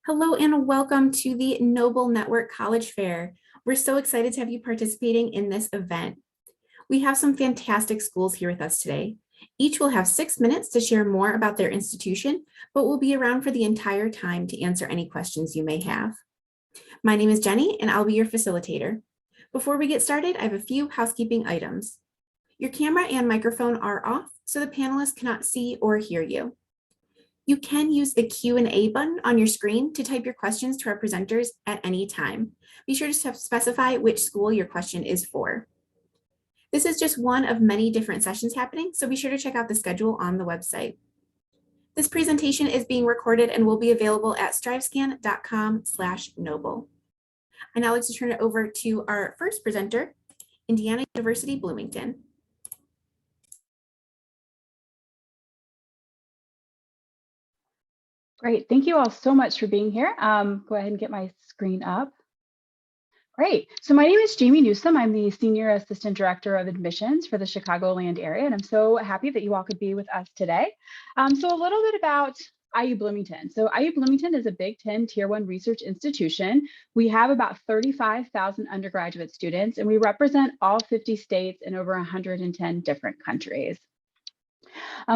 Hello and welcome to the Noble Network College Fair. We're so excited to have you participating in this event. We have some fantastic schools here with us today. Each will have 6 minutes to share more about their institution, but will be around for the entire time to answer any questions you may have. My name is Jenny and I'll be your facilitator. Before we get started, I have a few housekeeping items. Your camera and microphone are off, so the panelists cannot see or hear you. You can use the Q&A button on your screen to type your questions to our presenters at any time. Be sure to specify which school your question is for. This is just one of many different sessions happening, so be sure to check out the schedule on the website. This presentation is being recorded and will be available at strivescan.com/noble. I'd now like to turn it over to our first presenter, Indiana University-Bloomington. Great, thank you all so much for being here. Go ahead and get my screen up. Great, so my name is Jamie Newsom. I'm the Senior Assistant Director of Admissions for the Chicagoland area, and I'm so happy that you all could be with us today. So a little bit about IU Bloomington. So IU Bloomington is a Big Ten Tier 1 research institution. We have about 35,000 undergraduate students, and we represent all 50 states and over 110 different countries.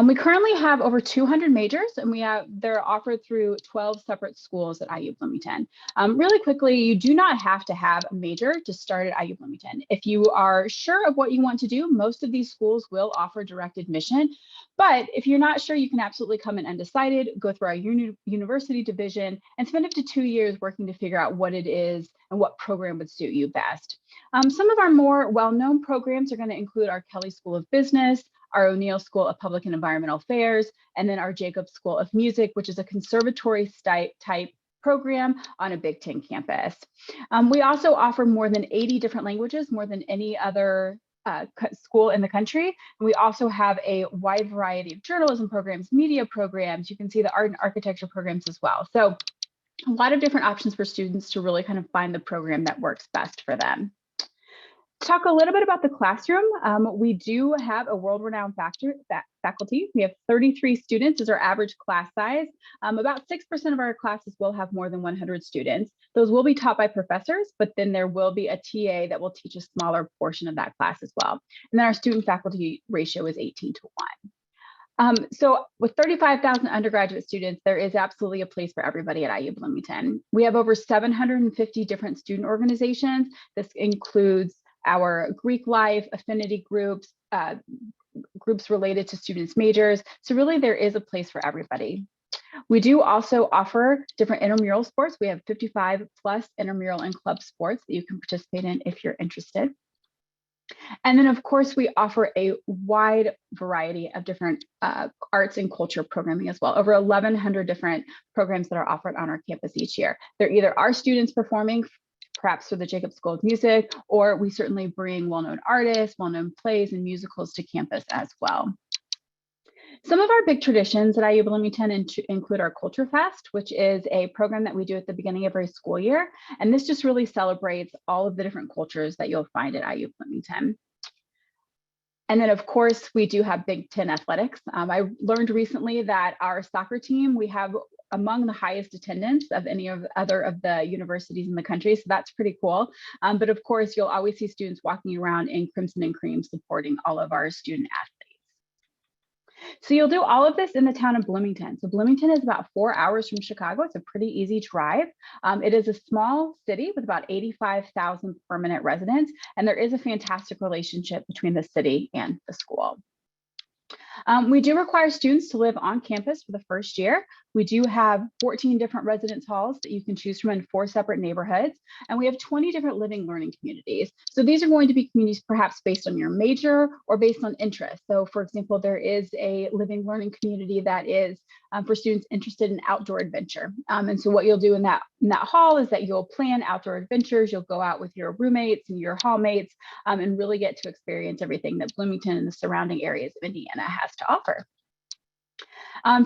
We currently have over 200 majors, and they're offered through 12 separate schools at IU Bloomington. Really quickly, you do not have to have a major to start at IU Bloomington. If you are sure of what you want to do, most of these schools will offer direct admission. But if you're not sure, you can absolutely come in undecided, go through our university division, and spend up to 2 years working to figure out what it is and what program would suit you best. Some of our more well-known programs are going to include our Kelley School of Business, our O'Neill School of Public and Environmental Affairs, and then our Jacobs School of Music, which is a conservatory type program on a Big Ten campus. We also offer more than 80 different languages, more than any other school in the country. And we also have a wide variety of journalism programs, media programs. You can see the art and architecture programs as well. So a lot of different options for students to really kind of find the program that works best for them. Talk a little bit about the classroom. We do have a world-renowned faculty. We have 33 students as our average class size. About 6% of our classes will have more than 100 students. Those will be taught by professors, but then there will be a TA that will teach a smaller portion of that class as well. And then our student-faculty ratio is 18:1. So with 35,000 undergraduate students, there is absolutely a place for everybody at IU Bloomington. We have over 750 different student organizations. This includes our Greek life, affinity groups, groups related to students' majors. So really there is a place for everybody. We do also offer different intramural sports. We have 55 plus intramural and club sports that you can participate in if you're interested. And then of course, we offer a wide variety of different arts and culture programming as well. Over 1,100 different programs that are offered on our campus each year. They're either our students performing, perhaps through the Jacobs School of Music, or we certainly bring well-known artists, well-known plays and musicals to campus as well. Some of our big traditions at IU Bloomington include our Culture Fest, which is a program that we do at the beginning of every school year. And this just really celebrates all of the different cultures that you'll find at IU Bloomington. And then of course, we do have Big Ten athletics. I learned recently that our soccer team, we have among the highest attendance of any of other of the universities in the country. So that's pretty cool. But of course, you'll always see students walking around in crimson and cream supporting all of our student athletes. So you'll do all of this in the town of Bloomington. So Bloomington is about 4 hours from Chicago. It's a pretty easy drive. It is a small city with about 85,000 permanent residents, and there is a fantastic relationship between the city and the school. We do require students to live on campus for the first year. We do have 14 different residence halls that you can choose from in 4 separate neighborhoods, and we have 20 different living learning communities. So these are going to be communities perhaps based on your major or based on interest. So for example, there is a living learning community that is for students interested in outdoor adventure. And so what you'll do in that hall is that you'll plan outdoor adventures. You'll go out with your roommates and your hallmates and really get to experience everything that Bloomington and the surrounding areas of Indiana has to offer.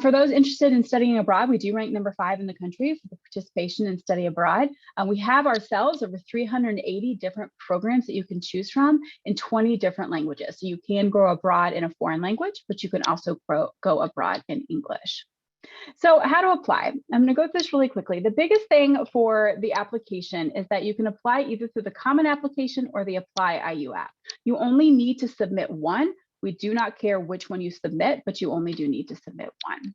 For those interested in studying abroad, we do rank number 5 in the country for the participation in study abroad. We have ourselves over 380 different programs that you can choose from in 20 different languages. So you can go abroad in a foreign language, but you can also go abroad in English. So how to apply? I'm going to go through this really quickly. The biggest thing for the application is that you can apply either through the Common Application or the Apply IU app. You only need to submit one. We do not care which one you submit, but you only do need to submit one.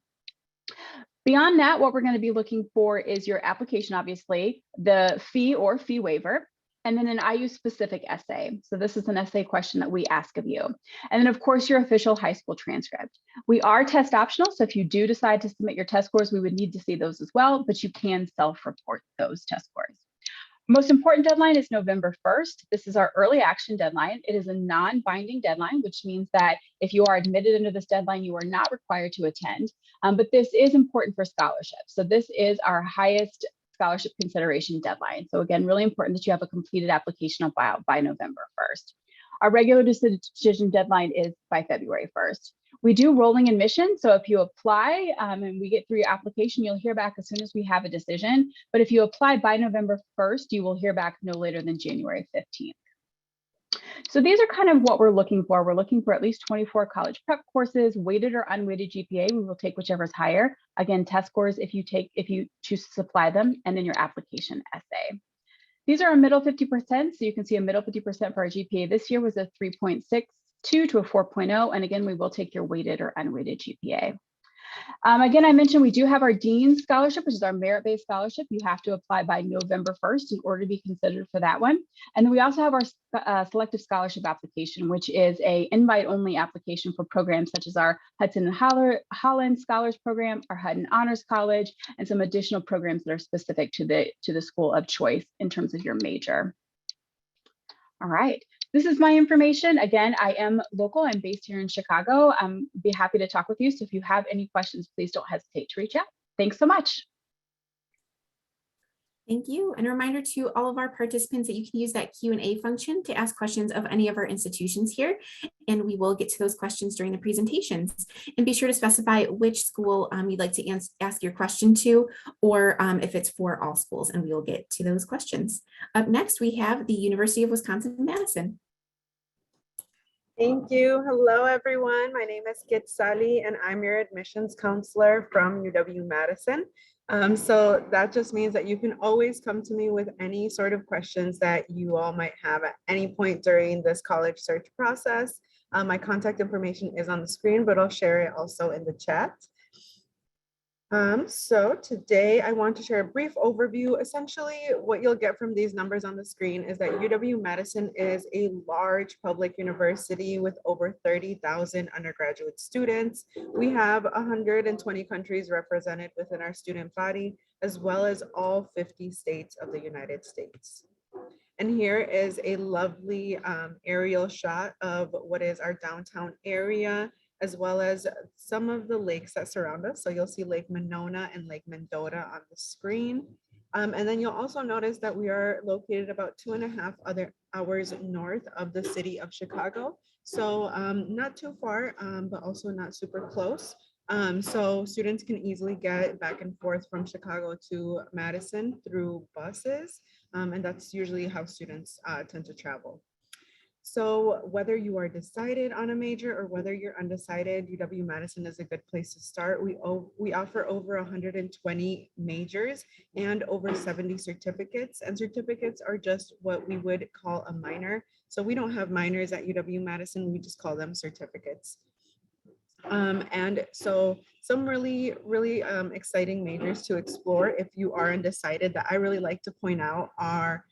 Beyond that, what we're going to be looking for is your application, obviously, the fee or fee waiver, and then an IU specific essay. So this is an essay question that we ask of you. And then of course, your official high school transcript. We are test optional. So if you do decide to submit your test scores, we would need to see those as well, but you can self-report those test scores. Most important deadline is November 1st. This is our early action deadline. It is a non-binding deadline, which means that if you are admitted into this deadline, you are not required to attend. But this is important for scholarships. So this is our highest scholarship consideration deadline. So again, really important that you have a completed application file by November 1st. Our regular decision deadline is by February 1st. We do rolling admission. So if you apply and we get through your application, you'll hear back as soon as we have a decision. But if you apply by November 1st, you will hear back no later than January 15th. So these are kind of what we're looking for. We're looking for at least 24 college prep courses, weighted or unweighted GPA. We will take whichever is higher. Again, test scores if you choose to supply them, and then your application essay. These are a middle 50%. So you can see a middle 50% for our GPA this year was a 3.62 to a 4.0. And again, we will take your weighted or unweighted GPA. Again, I mentioned we do have our Dean's Scholarship, which is our merit-based scholarship. You have to apply by November 1st in order to be considered for that one. And then we also have our selective scholarship application, which is a invite-only application for programs such as our Hudson and Holland Scholars Program, our Hutton Honors College, and some additional programs that are specific to the school of choice in terms of your major. All right. This is my information. Again, I am local. I'm based here in Chicago. Be happy to talk with you. So if you have any questions, please don't hesitate to reach out. Thanks so much. Thank you. And a reminder to all of our participants that you can use that Q&A function to ask questions of any of our institutions here. And we will get to those questions during the presentations. And be sure to specify which school you'd like to ask your question to, or if it's for all schools, and we will get to those questions. Up next, we have the University of Wisconsin-Madison. Thank you. Hello, everyone. My name is Kit Sally, and I'm your admissions counselor from UW-Madison. So that just means that you can always come to me with any sort of questions that you all might have at any point during this college search process. My contact information is on the screen, but I'll share it also in the chat. So today I want to share a brief overview. Essentially, what you'll get from these numbers on the screen is that UW-Madison is a large public university with over 30,000 undergraduate students. We have 120 countries represented within our student body, as well as all 50 states of the United States. And here is a lovely aerial shot of what is our downtown area, as well as some of the lakes that surround us. So you'll see Lake Monona and Lake Mendota on the screen. And then you'll also notice that we are located about 2.5 hours north of the city of Chicago. So not too far, but also not super close. So students can easily get back and forth from Chicago to Madison through buses. And that's usually how students tend to travel. So whether you are decided on a major or whether you're undecided, UW-Madison is a good place to start. We offer over 120 majors and over 70 certificates, and certificates are just what we would call a minor. So we don't have minors at UW-Madison, we just call them certificates. And so some really exciting majors to explore if you are undecided that I really like to point out are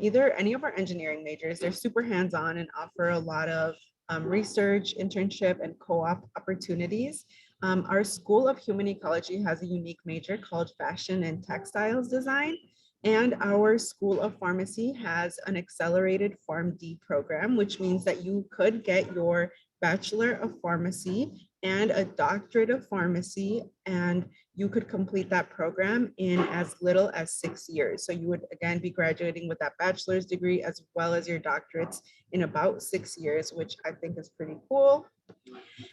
either any of our engineering majors. They're super hands-on and offer a lot of research, internship, and co-op opportunities. Our School of Human Ecology has a unique major called Fashion and Textiles Design. And our School of Pharmacy has an accelerated PharmD program, which means that you could get your Bachelor of Pharmacy and a Doctorate of Pharmacy, and you could complete that program in as little as 6 years. So you would again be graduating with that bachelor's degree as well as your doctorates in about 6 years, which I think is pretty cool.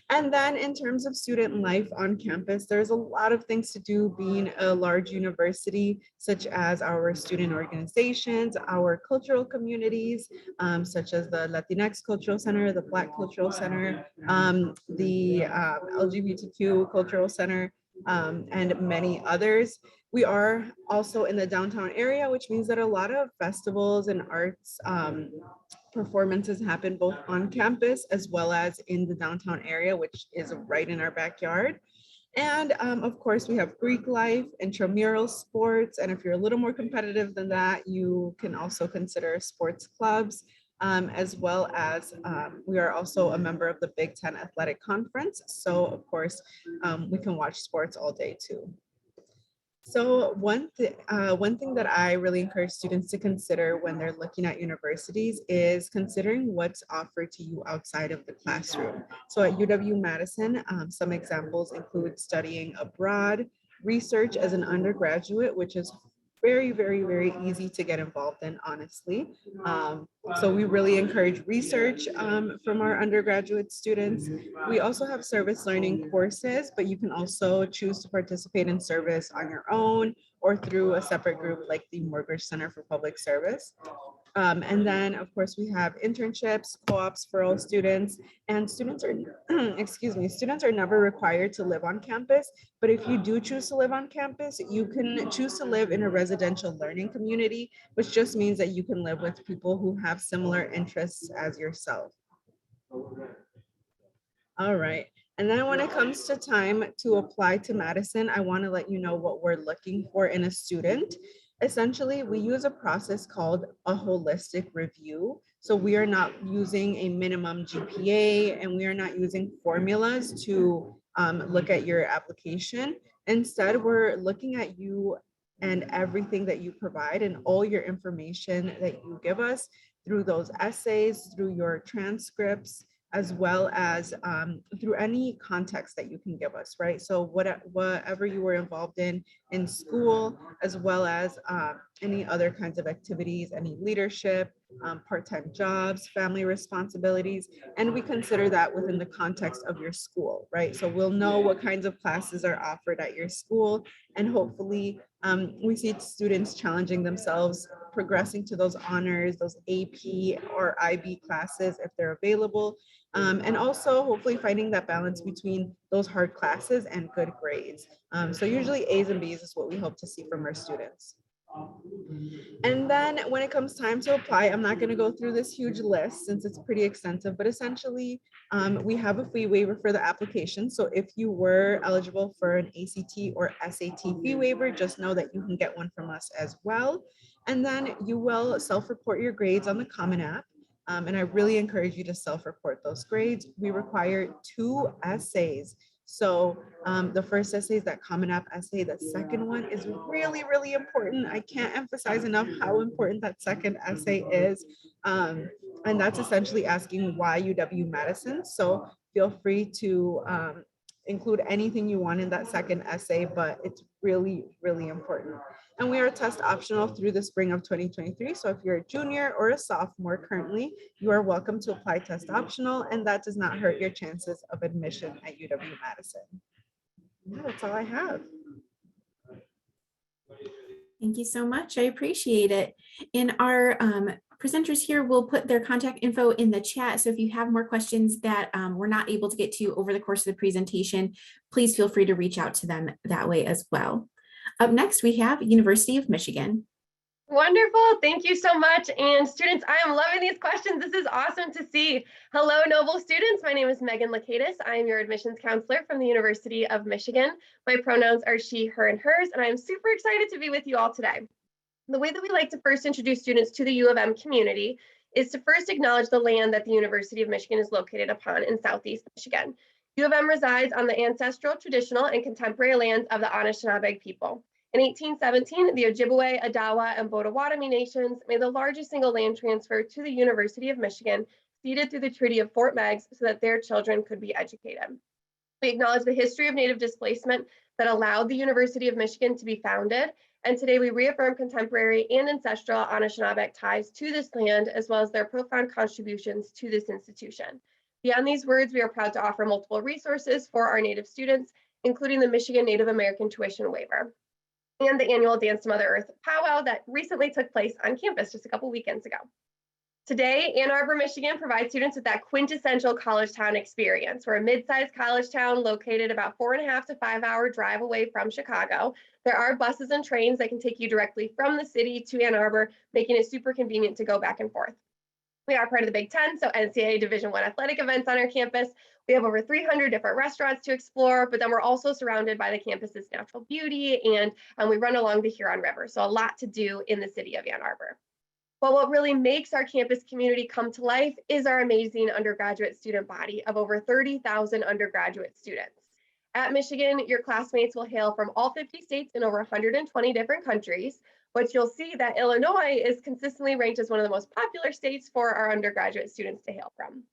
And then in terms of student life on campus, there's a lot of things to do being a large university, such as our student organizations, our cultural communities, such as the Latinx Cultural Center, the Black Cultural Center, the LGBTQ Cultural Center, and many others. We are also in the downtown area, which means that a lot of festivals and arts performances happen both on campus as well as in the downtown area, which is right in our backyard. And of course, we have Greek life, intramural sports, and if you're a little more competitive than that, you can also consider sports clubs, as well as we are also a member of the Big Ten Athletic Conference. So of course, we can watch sports all day too. So one thing that I really encourage students to consider when they're looking at universities is considering what's offered to you outside of the classroom. So at UW-Madison, some examples include studying abroad, research as an undergraduate, which is very, very, very easy to get involved in, honestly. So we really encourage research from our undergraduate students. We also have service learning courses, but you can also choose to participate in service on your own or through a separate group like the Mortgage Center for Public Service. And then, of course, we have internships, co-ops for all students, and students are, excuse me, students are never required to live on campus. But if you do choose to live on campus, you can choose to live in a residential learning community, which just means that you can live with people who have similar interests as yourself. All right. And then when it comes to time to apply to Madison, I want to let you know what we're looking for in a student. Essentially, we use a process called a holistic review. So we are not using a minimum GPA and we are not using formulas to look at your application. Instead, we're looking at you and everything that you provide and all your information that you give us through those essays, through your transcripts, as well as through any context that you can give us, right? So whatever you were involved in school, as well as any other kinds of activities, any leadership, part-time jobs, family responsibilities, and we consider that within the context of your school, right? So we'll know what kinds of classes are offered at your school, and hopefully we see students challenging themselves, progressing to those honors, those AP or IB classes if they're available, and also hopefully finding that balance between those hard classes and good grades. So usually A's and B's is what we hope to see from our students. And then when it comes time to apply, I'm not going to go through this huge list since it's pretty extensive, but essentially we have a fee waiver for the application. So if you were eligible for an ACT or SAT fee waiver, just know that you can get one from us as well. And then you will self-report your grades on the Common App. And I really encourage you to self-report those grades. We require 2 essays. So the first essay is that Common App essay. The second one is really, really important. I can't emphasize enough how important that second essay is. And that's essentially asking why UW-Madison. So feel free to include anything you want in that second essay, but it's really, really important. And we are test optional through the spring of 2023. So if you're a junior or a sophomore currently, you are welcome to apply test optional, and that does not hurt your chances of admission at UW-Madison. Yeah, that's all I have. Thank you so much. I appreciate it. And our presenters here will put their contact info in the chat. So if you have more questions that we're not able to get to over the course of the presentation, please feel free to reach out to them that way as well. Up next, we have University of Michigan. Wonderful. Thank you so much. And students, I am loving these questions. This is awesome to see. Hello, Noble students. My name is Megan Lakatis. I am your admissions counselor from the University of Michigan. My pronouns are she, her, and hers, and I am super excited to be with you all today. The way that we like to first introduce students to the U of M community is to first acknowledge the land that the University of Michigan is located upon in Southeast Michigan. U of M resides on the ancestral, traditional, and contemporary lands of the Anishinaabe people. In 1817, the Ojibwe, Odawa, and Potawatomi nations made the largest single land transfer to the University of Michigan, ceded through the Treaty of Fort Meigs so that their children could be educated. We acknowledge the history of Native displacement that allowed the University of Michigan to be founded, and today we reaffirm contemporary and ancestral Anishinaabe ties to this land, as well as their profound contributions to this institution. Beyond these words, we are proud to offer multiple resources for our Native students, including the Michigan Native American Tuition Waiver and the annual Dance to Mother Earth powwow that recently took place on campus just a couple weekends ago. Today, Ann Arbor, Michigan provides students with that quintessential college town experience. We're a mid-sized college town located about 4.5 to 5 hour drive away from Chicago. There are buses and trains that can take you directly from the city to Ann Arbor, making it super convenient to go back and forth. We are part of the Big Ten, so NCAA Division I athletic events on our campus. We have over 300 different restaurants to explore, but then we're also surrounded by the campus's natural beauty, and we run along the Huron River, so a lot to do in the city of Ann Arbor. But what really makes our campus community come to life is our amazing undergraduate student body of over 30,000 undergraduate students. At Michigan, your classmates will hail from all 50 states and over 120 different countries, but you'll see that Illinois is consistently ranked as one of the most popular states for our undergraduate students to hail from.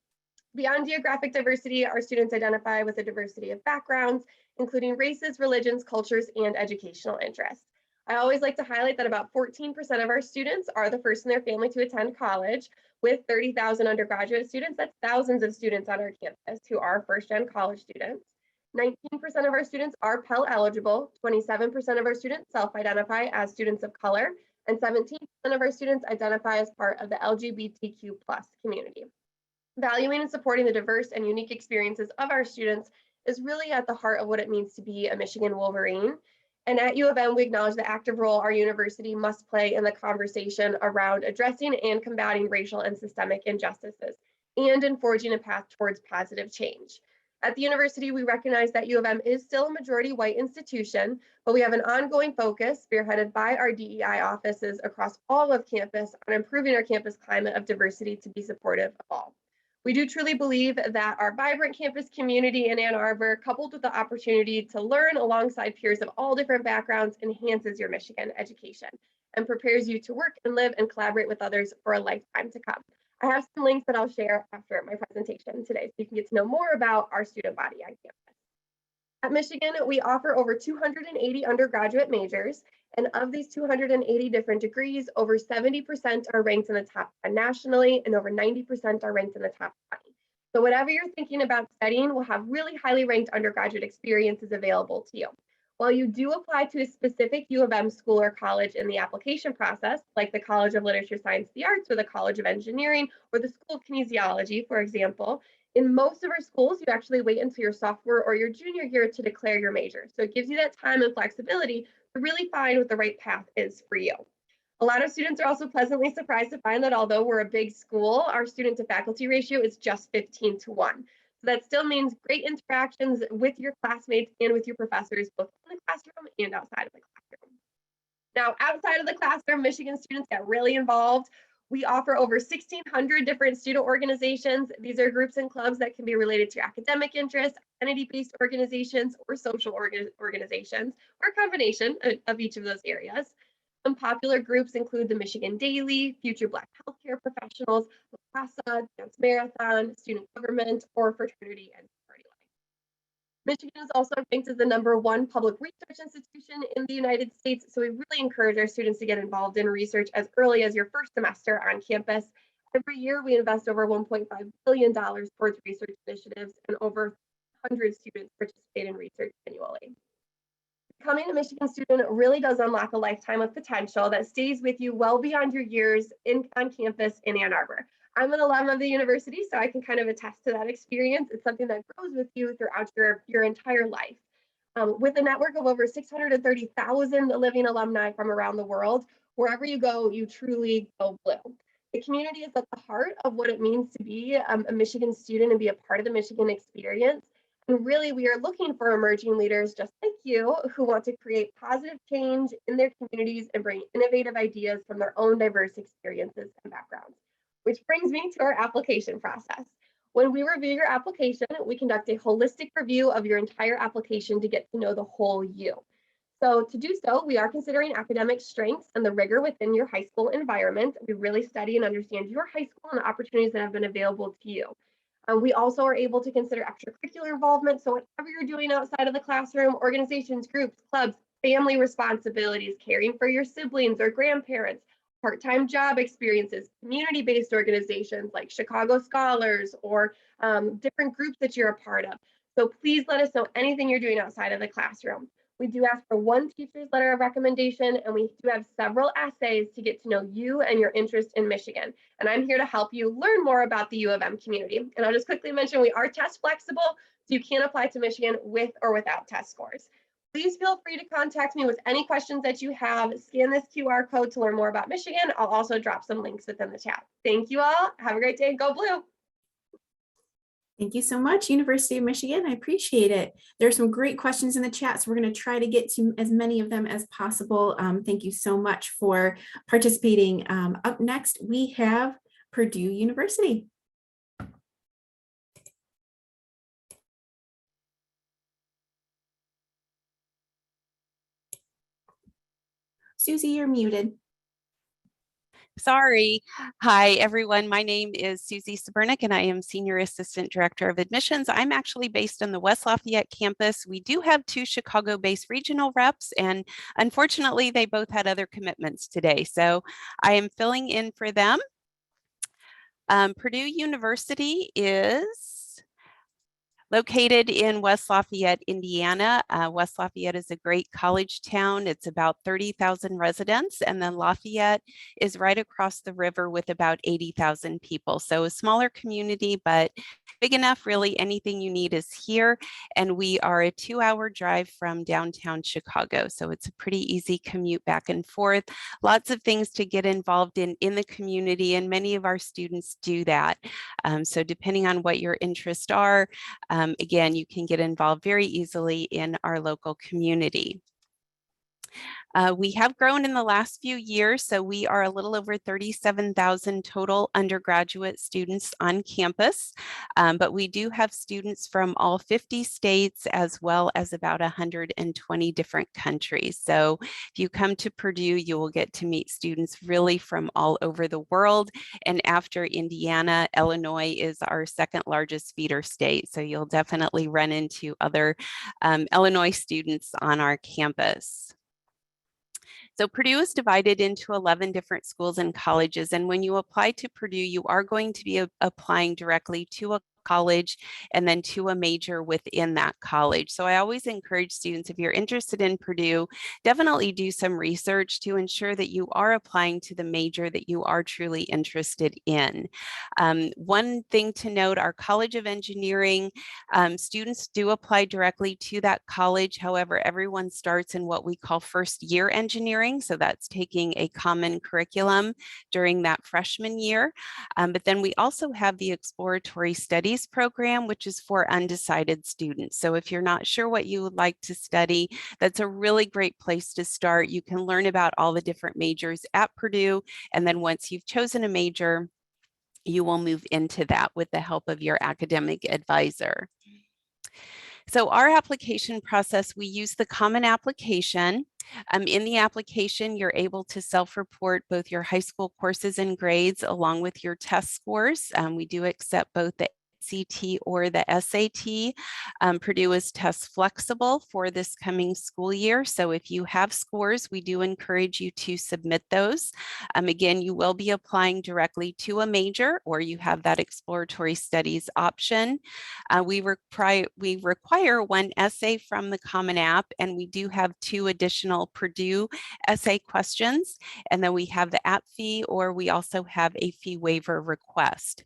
Beyond geographic diversity, our students identify with a diversity of backgrounds, including races, religions, cultures, and educational interests. I always like to highlight that about 14% of our students are the first in their family to attend college. With 30,000 undergraduate students, that's thousands of students on our campus who are first-gen college students. 19% of our students are Pell eligible, 27% of our students self-identify as students of color, and 17% of our students identify as part of the LGBTQ+ community. Valuing and supporting the diverse and unique experiences of our students is really at the heart of what it means to be a Michigan Wolverine. And at U of M, we acknowledge the active role our university must play in the conversation around addressing and combating racial and systemic injustices, and in forging a path towards positive change. At the university, we recognize that U of M is still a majority white institution, but we have an ongoing focus spearheaded by our DEI offices across all of campus on improving our campus climate of diversity to be supportive of all. We do truly believe that our vibrant campus community in Ann Arbor, coupled with the opportunity to learn alongside peers of all different backgrounds, enhances your Michigan education and prepares you to work and live and collaborate with others for a lifetime to come. I have some links that I'll share after my presentation today so you can get to know more about our student body on campus. At Michigan, we offer over 280 undergraduate majors, and of these 280 different degrees, over 70% are ranked in the top 10 nationally, and over 90% are ranked in the top 20. So whatever you're thinking about studying, we'll have really highly ranked undergraduate experiences available to you. While you do apply to a specific U of M school or college in the application process, like the College of Literature, Science, and the Arts, or the College of Engineering, or the School of Kinesiology, for example, in most of our schools, you actually wait until your sophomore or your junior year to declare your major. So it gives you that time and flexibility to really find what the right path is for you. A lot of students are also pleasantly surprised to find that although we're a big school, our student to faculty ratio is just 15 to 1. So that still means great interactions with your classmates and with your professors, both in the classroom and outside of the classroom. Now, outside of the classroom, Michigan students get really involved. We offer over 1,600 different student organizations. These are groups and clubs that can be related to your academic interests, identity-based organizations, or social organizations, or a combination of each of those areas. Some popular groups include the Michigan Daily, Future Black Healthcare Professionals, La Casa, Dance Marathon, Student Government, or Fraternity and Party Life. Michigan is also ranked as the #1 public research institution in the United States, so we really encourage our students to get involved in research as early as your first semester on campus. Every year, we invest over $1.5 billion towards research initiatives, and over 100 students participate in research annually. Becoming a Michigan student really does unlock a lifetime of potential that stays with you well beyond your years on campus in Ann Arbor. I'm an alum of the university, so I can kind of attest to that experience. It's something that grows with you throughout your entire life. With a network of over 630,000 living alumni from around the world, wherever you go, you truly go blue. The community is at the heart of what it means to be a Michigan student and be a part of the Michigan experience. And really, we are looking for emerging leaders just like you who want to create positive change in their communities and bring innovative ideas from their own diverse experiences and backgrounds. Which brings me to our application process. When we review your application, we conduct a holistic review of your entire application to get to know the whole you. So to do so, we are considering academic strengths and the rigor within your high school environment. We really study and understand your high school and the opportunities that have been available to you. We also are able to consider extracurricular involvement. So whatever you're doing outside of the classroom, organizations, groups, clubs, family responsibilities, caring for your siblings or grandparents, part-time job experiences, community-based organizations like Chicago Scholars or different groups that you're a part of. So please let us know anything you're doing outside of the classroom. We do ask for one teacher's letter of recommendation, and we do have several essays to get to know you and your interest in Michigan. And I'm here to help you learn more about the U of M community. And I'll just quickly mention we are test flexible, so you can apply to Michigan with or without test scores. Please feel free to contact me with any questions that you have. Scan this QR code to learn more about Michigan. I'll also drop some links within the chat. Thank you all. Have a great day. Go Blue. Thank you so much, University of Michigan. I appreciate it. There's some great questions in the chat, so we're going to try to get to as many of them as possible. Thank you so much for participating. Up next, we have Purdue University. Susie, you're muted. Sorry. Hi, everyone. My name is Susie Sabernick, and I am Senior Assistant Director of Admissions. I'm actually based on the West Lafayette campus. We do have 2 Chicago-based regional reps, and unfortunately, they both had other commitments today. So I am filling in for them. Purdue University is located in West Lafayette, Indiana. West Lafayette is a great college town. It's about 30,000 residents, and then Lafayette is right across the river with about 80,000 people. So a smaller community, but big enough, really anything you need is here. And we are a 2-hour drive from downtown Chicago. So it's a pretty easy commute back and forth. Lots of things to get involved in the community, and many of our students do that. So depending on what your interests are, again, you can get involved very easily in our local community. We have grown in the last few years, so we are a little over 37,000 total undergraduate students on campus, but we do have students from all 50 states as well as about 120 different countries. So if you come to Purdue, you will get to meet students really from all over the world. And after Indiana, Illinois is our second largest feeder state, so you'll definitely run into other Illinois students on our campus. So Purdue is divided into 11 different schools and colleges. And when you apply to Purdue, you are going to be applying directly to a college and then to a major within that college. So I always encourage students, if you're interested in Purdue, definitely do some research to ensure that you are applying to the major that you are truly interested in. One thing to note, our College of Engineering, students do apply directly to that college. However, everyone starts in what we call first year engineering. So that's taking a common curriculum during that freshman year. But then we also have the exploratory studies program, which is for undecided students. So if you're not sure what you would like to study, that's a really great place to start. You can learn about all the different majors at Purdue. And then once you've chosen a major, you will move into that with the help of your academic advisor. So our application process, we use the Common Application. In the application, you're able to self-report both your high school courses and grades along with your test scores. We do accept both the ACT or the SAT. Purdue is test flexible for this coming school year. So if you have scores, we do encourage you to submit those. Again, you will be applying directly to a major, or you have that exploratory studies option. We require one essay from the Common App, and we do have 2 additional Purdue essay questions. And then we have the app fee, or we also have a fee waiver request.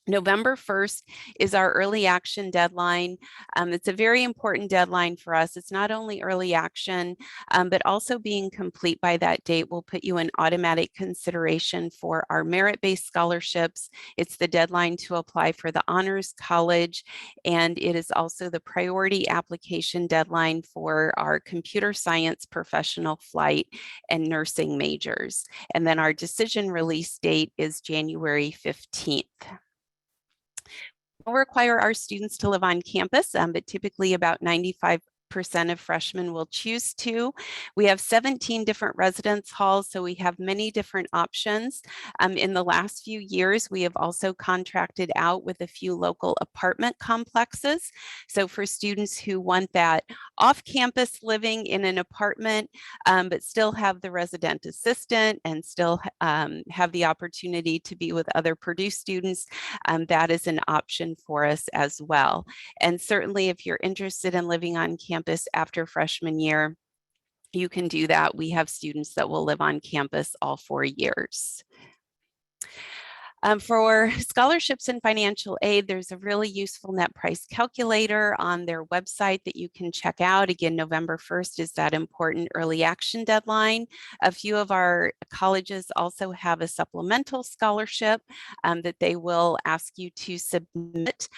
November 1st is our early action deadline. It's a very important deadline for us. It's not only early action, but also being complete by that date will put you in automatic consideration for our merit-based scholarships. It's the deadline to apply for the Honors College, and it is also the priority application deadline for our computer science, professional flight, and nursing majors. And then our decision release date is January 15th. We'll require our students to live on campus, but typically about 95% of freshmen will choose to. We have 17 different residence halls, so we have many different options. In the last few years, we have also contracted out with a few local apartment complexes. So for students who want that off-campus living in an apartment, but still have the resident assistant and still have the opportunity to be with other Purdue students, that is an option for us as well. And certainly if you're interested in living on campus, campus after freshman year, you can do that. We have students that will live on campus all 4 years. For scholarships and financial aid, there's a really useful net price calculator on their website that you can check out. Again, November 1st is that important early action deadline. A few of our colleges also have a supplemental scholarship that they will ask you to submit.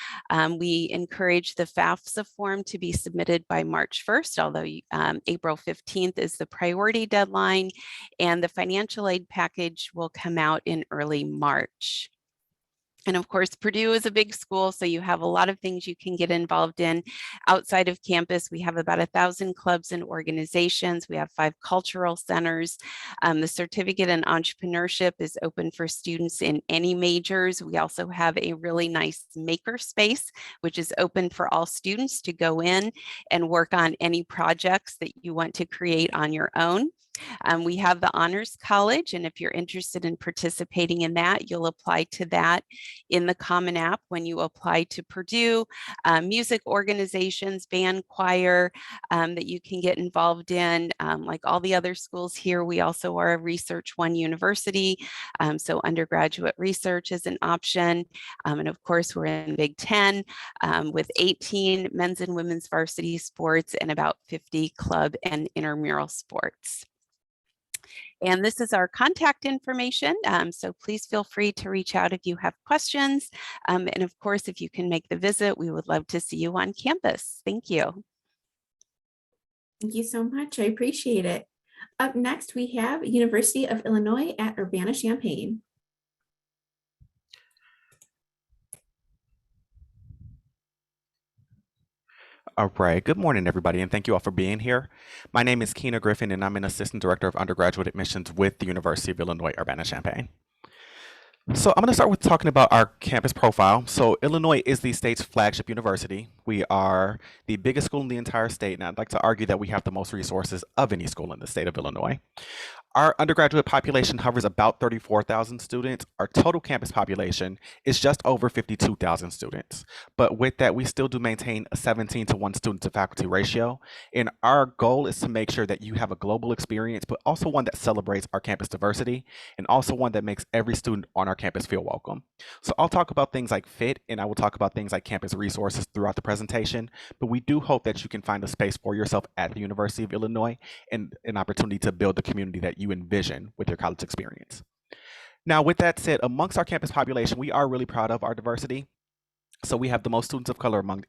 We encourage the FAFSA form to be submitted by March 1st, although April 15th is the priority deadline, and the financial aid package will come out in early March. And of course, Purdue is a big school, so you have a lot of things you can get involved in outside of campus. We have about 1,000 clubs and organizations. We have 5 cultural centers. The certificate in entrepreneurship is open for students in any majors. We also have a really nice maker space, which is open for all students to go in and work on any projects that you want to create on your own. We have the Honors College, and if you're interested in participating in that, you'll apply to that in the Common App when you apply to Purdue. Music organizations, band, choir that you can get involved in. Like all the other schools here, we also are a Research One University, so undergraduate research is an option. And of course, we're in Big Ten with 18 men's and women's varsity sports and about 50 club and intramural sports. And this is our contact information, so please feel free to reach out if you have questions. And of course, if you can make the visit, we would love to see you on campus. Thank you. Thank you so much. I appreciate it. Up next, we have University of Illinois at Urbana-Champaign. All right. Good morning, everybody, and thank you all for being here. My name is Keena Griffin, and I'm an Assistant Director of Undergraduate Admissions with the University of Illinois, Urbana-Champaign. So I'm going to start with talking about our campus profile. So Illinois is the state's flagship university. We are the biggest school in the entire state, and I'd like to argue that we have the most resources of any school in the state of Illinois. Our undergraduate population hovers about 34,000 students. Our total campus population is just over 52,000 students. But with that, we still do maintain a 17 to 1 student to faculty ratio. And our goal is to make sure that you have a global experience, but also one that celebrates our campus diversity, and also one that makes every student on our campus feel welcome. So I'll talk about things like fit, and I will talk about things like campus resources throughout the presentation, but we do hope that you can find a space for yourself at the University of Illinois and an opportunity to build the community that you envision with your college experience. Now, with that said, amongst our campus population, we are really proud of our diversity. So we have the most students of color among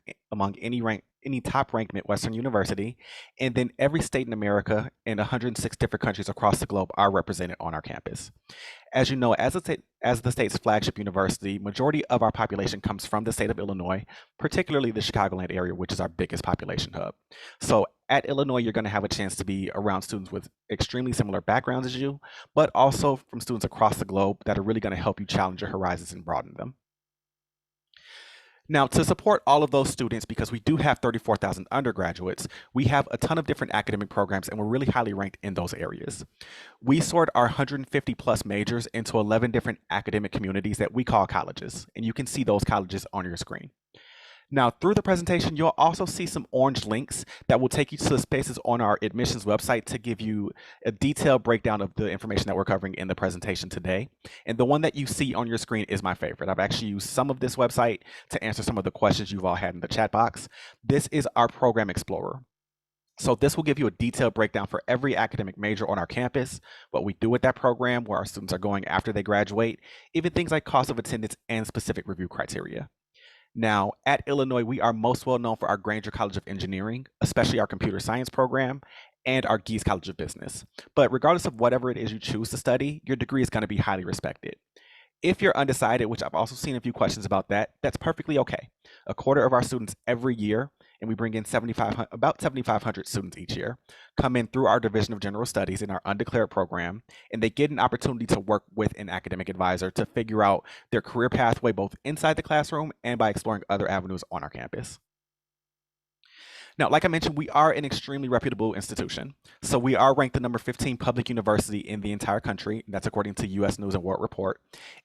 any top-ranked Midwestern university, and then every state in America and 106 different countries across the globe are represented on our campus. As you know, as the state's flagship university, majority of our population comes from the state of Illinois, particularly the Chicagoland area, which is our biggest population hub. So at Illinois, you're going to have a chance to be around students with extremely similar backgrounds as you, but also from students across the globe that are really going to help you challenge your horizons and broaden them. Now, to support all of those students, because we do have 34,000 undergraduates, we have a ton of different academic programs, and we're really highly ranked in those areas. We sort our 150 plus majors into 11 different academic communities that we call colleges, and you can see those colleges on your screen. Now, through the presentation, you'll also see some orange links that will take you to the spaces on our admissions website to give you a detailed breakdown of the information that we're covering in the presentation today. And the one that you see on your screen is my favorite. I've actually used some of this website to answer some of the questions you've all had in the chat box. This is our Program Explorer. So this will give you a detailed breakdown for every academic major on our campus, what we do with that program, where our students are going after they graduate, even things like cost of attendance and specific review criteria. Now, at Illinois, we are most well known for our Granger College of Engineering, especially our computer science program, and our Gies College of Business. But regardless of whatever it is you choose to study, your degree is going to be highly respected. If you're undecided, which I've also seen a few questions about that, that's perfectly okay. A quarter of our students every year, and we bring in about 7,500 students each year, come in through our Division of General Studies in our undeclared program, and they get an opportunity to work with an academic advisor to figure out their career pathway both inside the classroom and by exploring other avenues on our campus. Now, like I mentioned, we are an extremely reputable institution. So we are ranked the number 15 public university in the entire country. That's according to US News and World Report.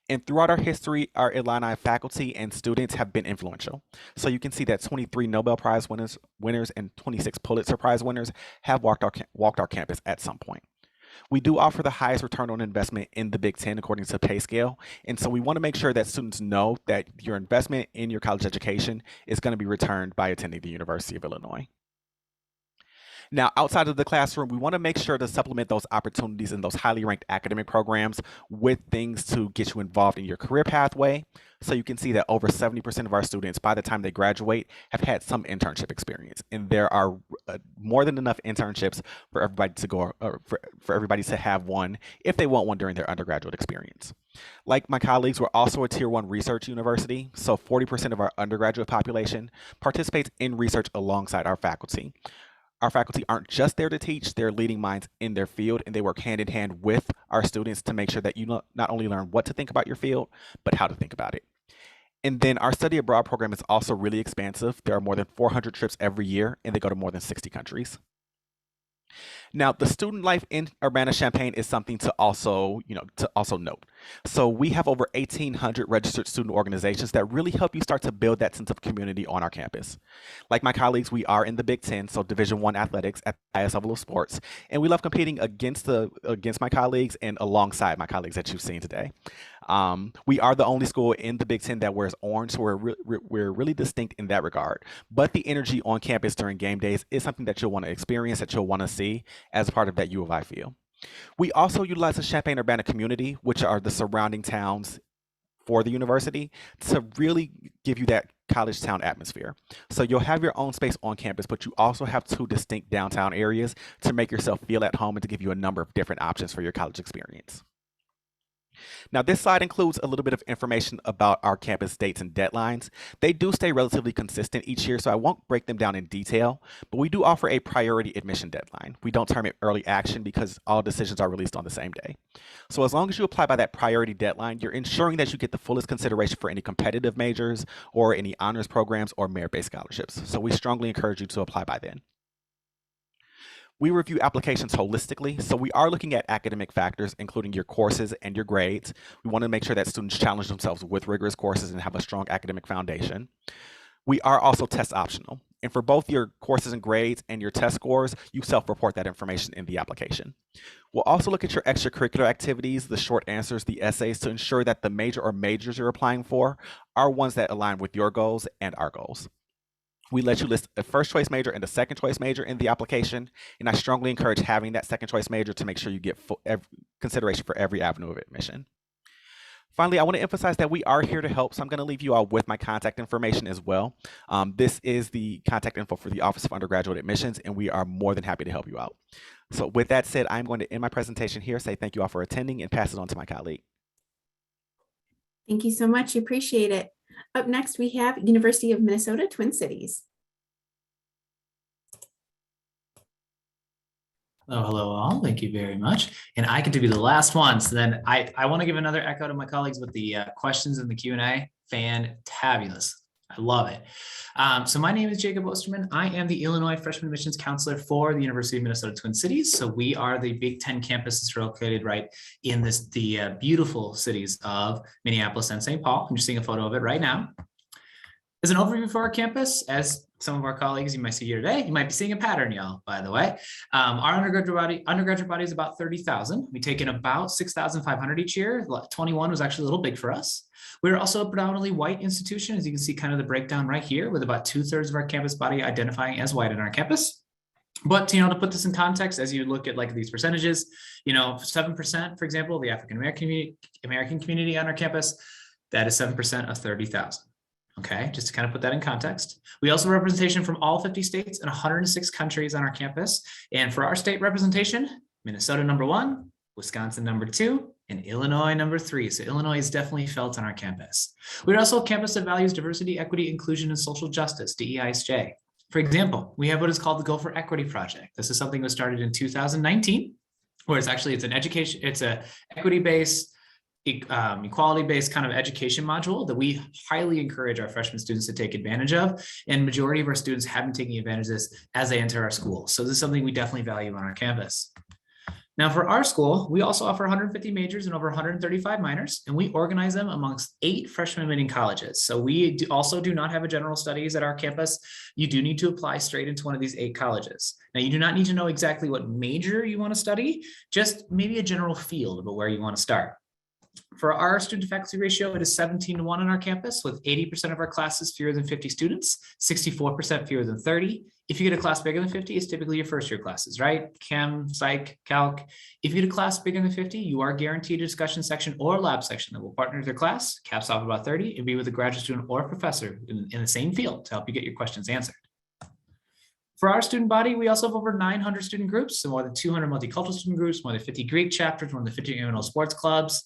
And throughout our history, our alumni faculty and students have been influential. So you can see that 23 Nobel Prize winners and 26 Pulitzer Prize winners have walked our campus at some point. We do offer the highest return on investment in the Big Ten according to pay scale. And so we want to make sure that students know that your investment in your college education is going to be returned by attending the University of Illinois. Now, outside of the classroom, we want to make sure to supplement those opportunities in those highly ranked academic programs with things to get you involved in your career pathway. So you can see that over 70% of our students, by the time they graduate, have had some internship experience. And there are more than enough internships for everybody to go, for everybody to have one if they want one during their undergraduate experience. Like my colleagues, we're also a Tier 1 research university. So 40% of our undergraduate population participates in research alongside our faculty. Our faculty aren't just there to teach, they're leading minds in their field, and they work hand in hand with our students to make sure that you not only learn what to think about your field, but how to think about it. And then our study abroad program is also really expansive. There are more than 400 trips every year, and they go to more than 60 countries. Now, the student life in Urbana-Champaign is something to also note. So we have over 1,800 registered student organizations that really help you start to build that sense of community on our campus. Like my colleagues, we are in the Big Ten, so Division I athletics at the highest level of sports, and we love competing against my colleagues and alongside my colleagues that you've seen today. We are the only school in the Big Ten that wears orange, so we're really distinct in that regard. But the energy on campus during game days is something that you'll want to experience, that you'll want to see as a part of that U of I feel. We also utilize the Champaign-Urbana community, which are the surrounding towns for the university, to really give you that college town atmosphere. So you'll have your own space on campus, but you also have two distinct downtown areas to make yourself feel at home and to give you a number of different options for your college experience. Now, this slide includes a little bit of information about our campus dates and deadlines. They do stay relatively consistent each year, so I won't break them down in detail, but we do offer a priority admission deadline. We don't term it early action because all decisions are released on the same day. So as long as you apply by that priority deadline, you're ensuring that you get the fullest consideration for any competitive majors or any honors programs or merit-based scholarships. So we strongly encourage you to apply by then. We review applications holistically, so we are looking at academic factors, including your courses and your grades. We want to make sure that students challenge themselves with rigorous courses and have a strong academic foundation. We are also test optional, and for both your courses and grades and your test scores, you self-report that information in the application. We'll also look at your extracurricular activities, the short answers, the essays, to ensure that the major or majors you're applying for are ones that align with your goals and our goals. We let you list a first choice major and a second choice major in the application, and I strongly encourage having that second choice major to make sure you get consideration for every avenue of admission. Finally, I want to emphasize that we are here to help, so I'm going to leave you all with my contact information as well. This is the contact info for the Office of Undergraduate Admissions, and we are more than happy to help you out. So with that said, I'm going to end my presentation here, say thank you all for attending, and pass it on to my colleague. Thank you so much. Appreciate it. Up next, we have University of Minnesota, Twin Cities. Hello all. Thank you very much. And I get to be the last one. So then I want to give another echo to my colleagues with the questions in the Q&A. Fantabulous. I love it. So my name is Jacob Osterman. I am the Illinois Freshman Admissions Counselor for the University of Minnesota Twin Cities. So we are the Big Ten campus that's located right in the beautiful cities of Minneapolis and St. Paul. I'm just seeing a photo of it right now. As an overview for our campus, as some of our colleagues you might see here today, you might be seeing a pattern, y'all, by the way. Our undergraduate body is about 30,000. We take in about 6,500 each year. 21 was actually a little big for us. We're also a predominantly white institution, as you can see kind of the breakdown right here, with about 2/3 of our campus body identifying as white in our campus. But, to put this in context, as you look at like these percentages, 7%, for example, the African American community on our campus, that is 7% of 30,000. Okay, just to kind of put that in context. We also have representation from all 50 states and 106 countries on our campus. And for our state representation, Minnesota #1, Wisconsin #2, and Illinois #3. So Illinois is definitely felt on our campus. We're also a campus that values diversity, equity, inclusion, and social justice, DEISJ. For example, we have what is called the Go for Equity Project. This is something that was started in 2019, where it's an equity-based equality-based kind of education module that we highly encourage our freshman students to take advantage of. And majority of our students have been taking advantage of this as they enter our school. So this is something we definitely value on our campus. Now for our school, we also offer 150 majors and over 135 minors, and we organize them amongst 8 freshman admitting colleges. So we also do not have a general studies at our campus. You do need to apply straight into one of these 8 colleges. Now you do not need to know exactly what major you want to study, just maybe a general field about where you want to start. For our student to faculty ratio, it is 17:1 on our campus, with 80% of our classes fewer than 50 students, 64% fewer than 30. If you get a class bigger than 50, it's typically your first year classes, right? Chem, Psych, Calc. If you get a class bigger than 50, you are guaranteed a discussion section or lab section that will partner with your class, caps off about 30, and be with a graduate student or a professor in the same field to help you get your questions answered. For our student body, we also have over 900 student groups, so more than 200 multicultural student groups, more than 50 Greek chapters, more than 50 annual sports clubs.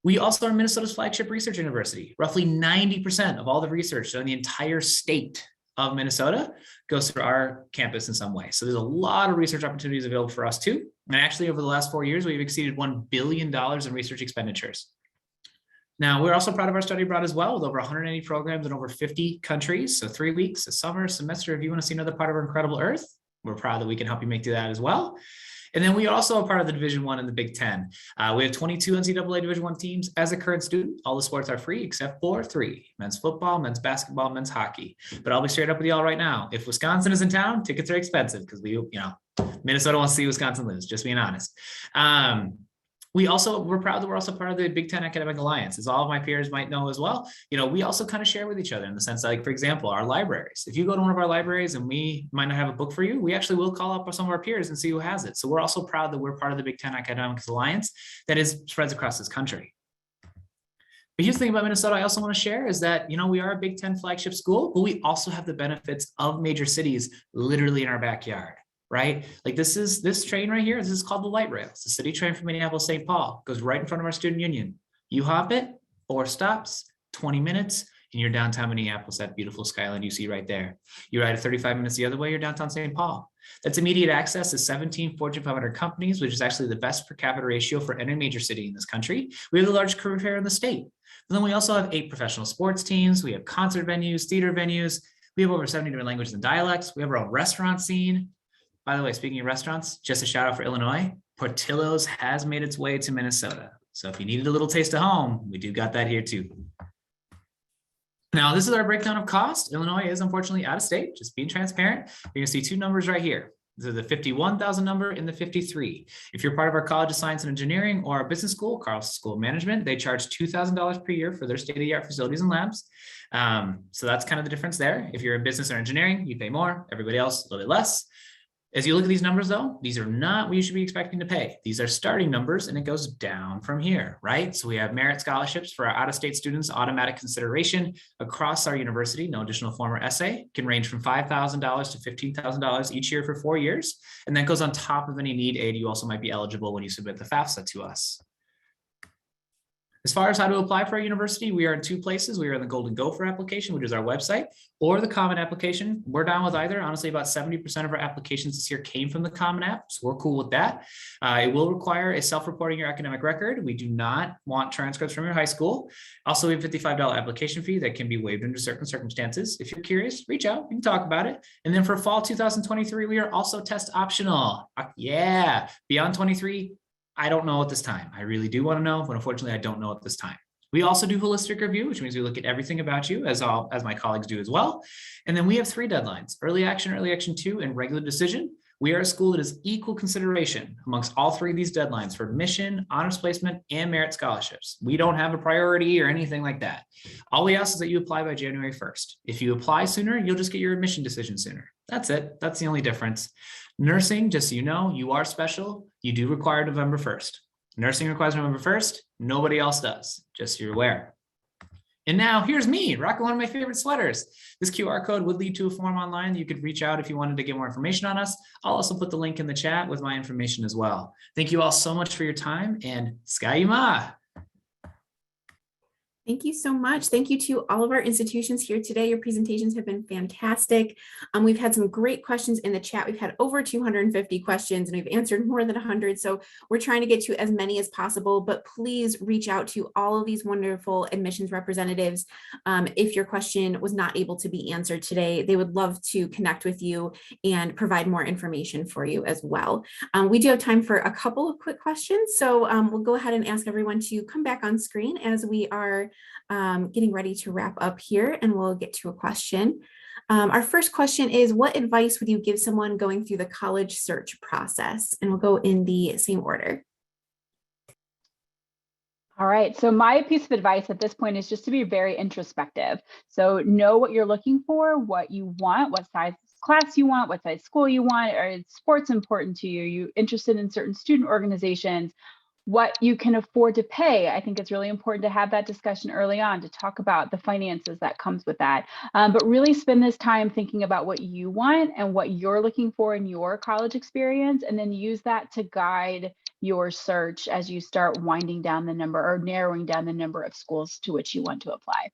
We also are Minnesota's flagship research university. Roughly 90% of all the research in the entire state of Minnesota goes through our campus in some way. So there's a lot of research opportunities available for us too. And actually over the last 4 years, we've exceeded $1 billion in research expenditures. Now, we're also proud of our study abroad as well, with over 180 programs in over 50 countries. So 3 weeks, a summer, semester. If you want to see another part of our incredible Earth, we're proud that we can help you make do that as well. And then we are also a part of the Division I and the Big Ten. We have 22 NCAA Division I teams. As a current student, all the sports are free except for 3: men's football, men's basketball, men's hockey. But I'll be straight up with y'all right now. If Wisconsin is in town, tickets are expensive because Minnesota wants to see Wisconsin lose, just being honest. We're proud that we're also part of the Big Ten Academic Alliance. As all of my peers might know as well, we also kind of share with each other in the sense that, like, for example, our libraries. If you go to one of our libraries and we might not have a book for you, we actually will call up some of our peers and see who has it. So we're also proud that we're part of the Big Ten Academic Alliance that spreads across this country. But here's the thing about Minnesota I also want to share is that, we are a Big Ten flagship school, but we also have the benefits of major cities literally in our backyard. Right? Like this train right here, this is called the light rail. It's the city train from Minneapolis, St. Paul, goes right in front of our student union. You hop it, 4 stops, 20 minutes, and you're downtown Minneapolis, that beautiful skyline you see right there. You ride 35 minutes the other way, you're downtown St. Paul. That's immediate access to 17 Fortune 500 companies, which is actually the best per capita ratio for any major city in this country. We have the largest career fair in the state. And then we also have 8 professional sports teams. We have concert venues, theater venues. We have over 70 different languages and dialects. We have our own restaurant scene. By the way, speaking of restaurants, just a shout out for Illinois, Portillo's has made its way to Minnesota. So if you needed a little taste of home, we do got that here too. Now, this is our breakdown of cost. Illinois is unfortunately out of state, just being transparent. You're gonna see 2 numbers right here. These are the 51,000 number and the 53. If you're part of our College of Science and Engineering or our business school, Carlson School of Management, they charge $2,000 per year for their state-of-the-art facilities and labs. So that's kind of the difference there. If you're in business or engineering, you pay more. Everybody else, a little bit less. As you look at these numbers though, these are not what you should be expecting to pay. These are starting numbers and it goes down from here, right? So we have merit scholarships for our out-of-state students, automatic consideration across our university, no additional form or essay, can range from $5,000 to $15,000 each year for 4 years. And that goes on top of any need aid you also might be eligible when you submit the FAFSA to us. As far as how to apply for our university, we are in 2 places. We are in the Golden Gopher application, which is our website, or the Common application. We're down with either. Honestly, about 70% of our applications this year came from the Common app, so we're cool with that. It will require a self-reporting your academic record. We do not want transcripts from your high school. Also, we have a $55 application fee that can be waived under certain circumstances. If you're curious, reach out, we can talk about it. And then for fall 2023, we are also test optional. Yeah, beyond 23, I don't know at this time. I really do want to know, but unfortunately, I don't know at this time. We also do holistic review, which means we look at everything about you as my colleagues do as well. And then we have 3 deadlines: early action 2, and regular decision. We are a school that is equal consideration amongst all 3 of these deadlines for admission, honors placement, and merit scholarships. We don't have a priority or anything like that. All we ask is that you apply by January 1st. If you apply sooner, you'll just get your admission decision sooner. That's it. That's the only difference. Nursing, just so you know, you are special. You do require November 1st. Nursing requires November 1st. Nobody else does, just so you're aware. And now here's me rocking one of my favorite sweaters. This QR code would lead to a form online. You could reach out if you wanted to get more information on us. I'll also put the link in the chat with my information as well. Thank you all so much for your time, and Skayima. Thank you so much. Thank you to all of our institutions here today. Your presentations have been fantastic. We've had some great questions in the chat. We've had over 250 questions and we've answered more than 100. So we're trying to get to as many as possible, but please reach out to all of these wonderful admissions representatives. If your question was not able to be answered today, they would love to connect with you and provide more information for you as well. We do have time for a couple of quick questions. So we'll go ahead and ask everyone to come back on screen as we are getting ready to wrap up here, and we'll get to a question. Our first question is, what advice would you give someone going through the college search process? And we'll go in the same order. All right, so my piece of advice at this point is just to be very introspective. So know what you're looking for, what you want, what size class you want, what size school you want, or is sports important to you? Are you interested in certain student organizations? What you can afford to pay. I think it's really important to have that discussion early on to talk about the finances that comes with that. But really spend this time thinking about what you want and what you're looking for in your college experience, and then use that to guide your search as you start winding down the number or narrowing down the number of schools to which you want to apply.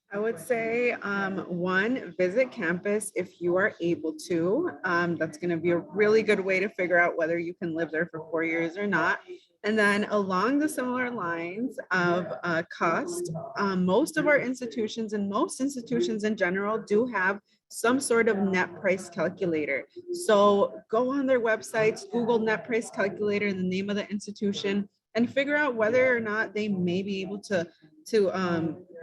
I would say, one, visit campus if you are able to. That's going to be a really good way to figure out whether you can live there for 4 years or not. And then along the similar lines of cost, most of our institutions and most institutions in general do have some sort of net price calculator. So go on their websites, Google net price calculator and the name of the institution, and figure out whether or not they may be able to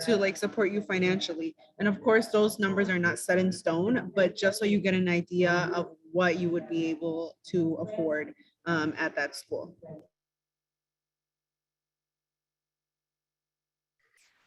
like support you financially. And of course, those numbers are not set in stone, but just so you get an idea of what you would be able to afford at that school.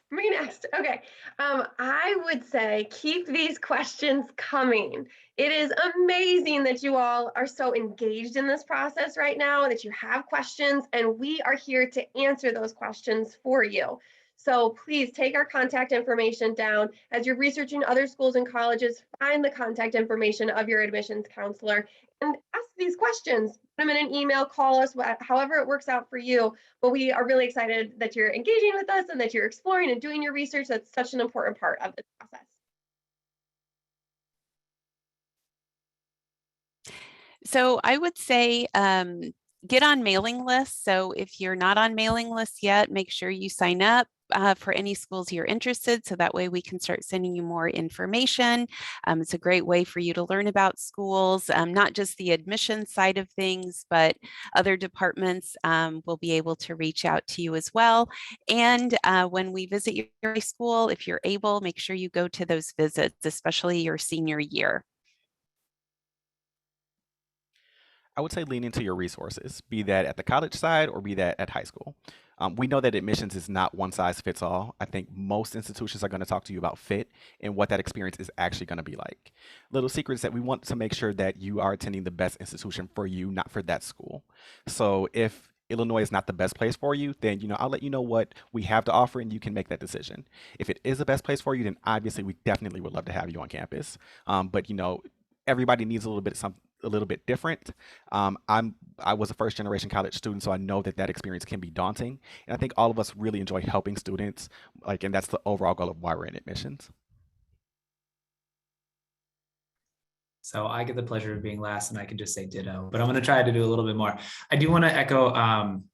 Me next. Okay. I would say keep these questions coming. It is amazing that you all are so engaged in this process right now and that you have questions, and we are here to answer those questions for you. So please take our contact information down. As you're researching other schools and colleges, find the contact information of your admissions counselor and ask these questions. Put them in an email, call us, however it works out for you. But we are really excited that you're engaging with us and that you're exploring and doing your research. That's such an important part of this process. So I would say get on mailing lists. So if you're not on mailing lists yet, make sure you sign up for any schools you're interested, so that way we can start sending you more information. It's a great way for you to learn about schools, not just the admission side of things, but other departments will be able to reach out to you as well. And when we visit your school, if you're able, make sure you go to those visits, especially your senior year. I would say lean into your resources, be that at the college side or be that at high school. We know that admissions is not one size fits all. I think most institutions are going to talk to you about fit and what that experience is actually going to be like. Little secrets that we want to make sure that you are attending the best institution for you, not for that school. So if Illinois is not the best place for you, then I'll let you know what we have to offer and you can make that decision. If it is the best place for you, then obviously we definitely would love to have you on campus. But everybody needs a little bit different. I was a first generation college student, so I know that experience can be daunting. And I think all of us really enjoy helping students, and that's the overall goal of why we're in admissions. So I get the pleasure of being last, and I can just say ditto, but I'm going to try to do a little bit more. I do want to echo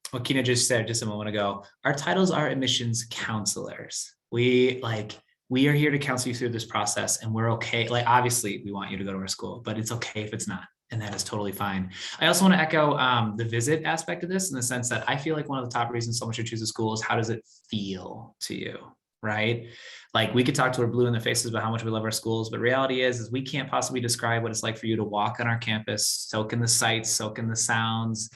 what Kina just said just a moment ago. Our titles are admissions counselors. We are here to counsel you through this process, and we're okay. Obviously we want you to go to our school, but it's okay if it's not, and that is totally fine. I also want to echo the visit aspect of this, in the sense that I feel like one of the top reasons someone should choose a school is, how does it feel to you, right? We could talk to our blue in the faces about how much we love our schools, but reality is we can't possibly describe what it's like for you to walk on our campus, soak in the sights, soak in the sounds.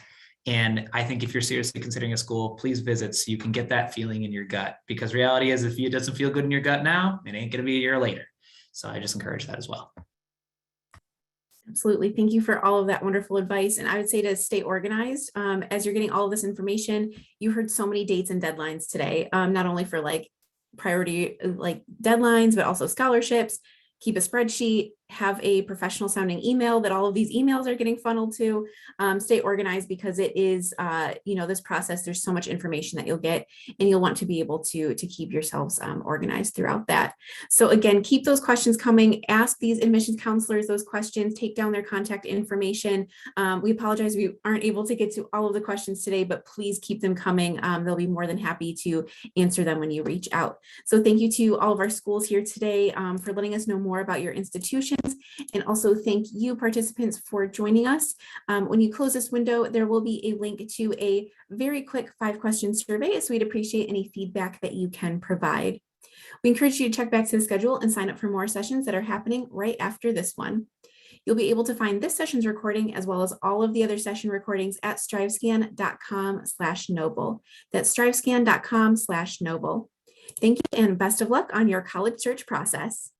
And I think if you're seriously considering a school, please visit so you can get that feeling in your gut, because reality is, if it doesn't feel good in your gut now, it ain't going to be a year later. So I just encourage that as well. Absolutely. Thank you for all of that wonderful advice. And I would say to stay organized as you're getting all of this information. You heard so many dates and deadlines today, not only for priority deadlines, but also scholarships. Keep a spreadsheet, have a professional sounding email that all of these emails are getting funneled to. Stay organized, because it is, this process, there's so much information that you'll get, and you'll want to be able to keep yourselves organized throughout that. So again, keep those questions coming. Ask these admissions counselors those questions, take down their contact information. We apologize we aren't able to get to all of the questions today, but please keep them coming. They'll be more than happy to answer them when you reach out. So thank you to all of our schools here today for letting us know more about your institutions. And also thank you, participants, for joining us. When you close this window, there will be a link to a very quick 5-question survey. So we'd appreciate any feedback that you can provide. We encourage you to check back to the schedule and sign up for more sessions that are happening right after this one. You'll be able to find this session's recording as well as all of the other session recordings at strivescan.com/noble. That's strivescan.com/noble. Thank you and best of luck on your college search process.